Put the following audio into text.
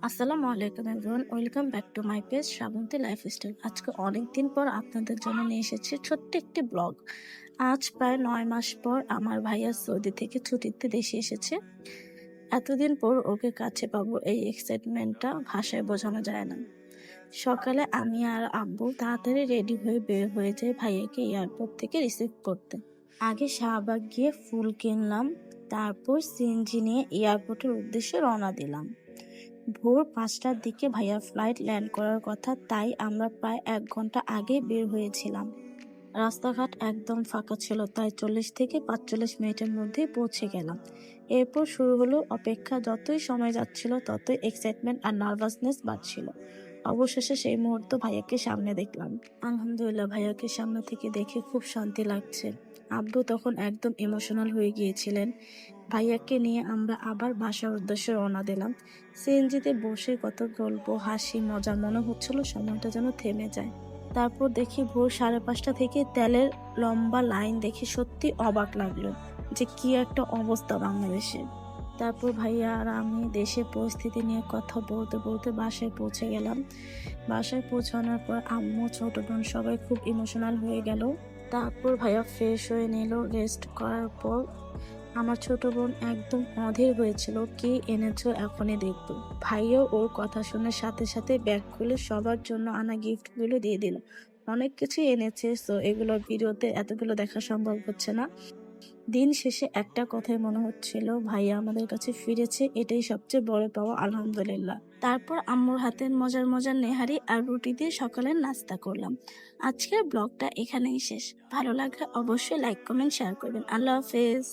আসসালামু আলাইকুম everyone, welcome back to my page Srabanti lifestyle. আজকে অনেকদিন পর আপনাদের জন্য নিয়ে এসেছি ছোট্ট একটি ব্লগ। আজ প্রায় 9 মাস পর আমার ভাইয়া সৌদি থেকে ছুটিতে দেশে এসেছে। এতদিন পর ওকে কাছে পাবো, এই এক্সাইটমেন্টটা ভাষায় বোঝানো যায় না। সকালে আমি আর আব্বু তাড়াতাড়ি রেডি হয়ে বের হয়ে যাই ভাইয়াকে এয়ারপোর্ট থেকে রিসিভ করতে। আগে শাহবাগ গিয়ে ফুল কিনলাম, তারপর সিএনজি নিয়ে এয়ারপোর্টের উদ্দেশ্যে রওনা দিলাম। ভোর 5টার দিকে ভাইয়ার ফ্লাইট ল্যান্ড করার কথা, তাই আমরা প্রায় 1 ঘন্টা আগে বের হয়েছিলাম। রাস্তাঘাট একদম ফাঁকা ছিল, তাই 40 থেকে 45 মিনিটের মধ্যেই পৌঁছে গেলাম। এরপর শুরু হলো অপেক্ষা। যতই সময় যাচ্ছিল ততই এক্সাইটমেন্ট আর নার্ভাসনেস বাড়ছিল। অবশেষে সেই মুহূর্ত ভাইয়াকে সামনে দেখলাম। আলহামদুলিল্লাহ, ভাইয়াকে সামনে থেকে দেখে খুব শান্তি লাগছে। আব্বু তখন একদম ইমোশনাল হয়ে গিয়েছিলেন। ভাইয়াকে নিয়ে আমরা আবার বাসার উদ্দেশ্যে রওনা দিলাম। সিএনজিতে বসে কত গল্প, হাসি, মজা, মনে হচ্ছিল সময়টা যেন থেমে যায়। তারপর দেখি ভোর 5:30 থেকে তেলের লম্বা লাইন দেখে সত্যি অবাক লাগলো যে কি একটা অবস্থা বাংলাদেশে। তারপর ভাইয়া আর আমি দেশের পরিস্থিতি নিয়ে কথা বলতে বলতে বাসায় পৌঁছে গেলাম। বাসায় পৌঁছানোর পর আম্মু, ছোট বোন সবাই খুব ইমোশনাল হয়ে গেল। তারপর ভাইয়া ফ্রেশ হয়ে নিল। রেস্ট করার পর আমার ছোট বোন একদম অধীর হয়েছিল, কি এনেছো এখনই দেখবো। ভাইও ওর কথা শুনে সাথে সাথে ব্যাগ খুলে সবার জন্য আনা গিফট গুলো দিয়ে দিল। অনেক কিছুই এনেছে, সো এগুলো ভিডিওতে এতগুলো দেখা সম্ভব হচ্ছে না। দিন শেষে একটা কথাই মনে হচ্ছিল, ভাইয়া আমাদের কাছে ফিরেছে, এটাই সবচেয়ে বড় পাওয়া, আলহামদুলিল্লাহ। তারপর আম্মুর হাতের মজার মজার নেহারি আর রুটি দিয়ে সকালের নাস্তা করলাম। আজকের ব্লগটা এখানেই শেষ। ভালো লাগলে অবশ্যই লাইক, কমেন্ট, শেয়ার করবেন। আল্লাহ হাফেজ।